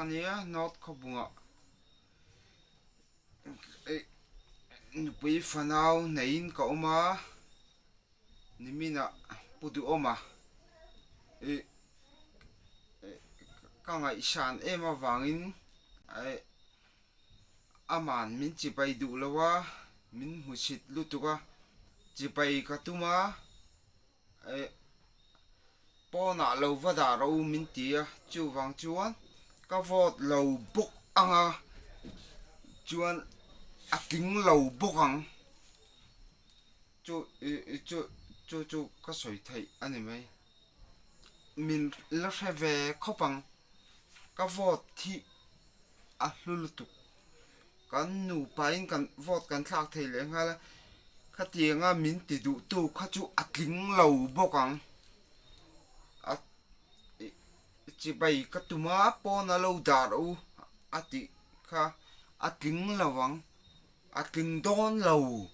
kania not khobunga nupui fanau nein ka oma nimina pudu oma ka ngai san ema wangin aman min chipai du lawa min musit lutuka chipai katuma pona lo vada ro min tia chu wang chuan ka vot lo buk anga chuan aking lo bukang chu ka soi thai ani mai min la heve khopang ka vot thi a hlulutuk kan nu pain kan vot kan thak thei le nga la khatianga min ti du tu kha chu aking lo bukang chỉ bay cái tụi má po na lâu đà đâu ati kha aking lawang aking don lâu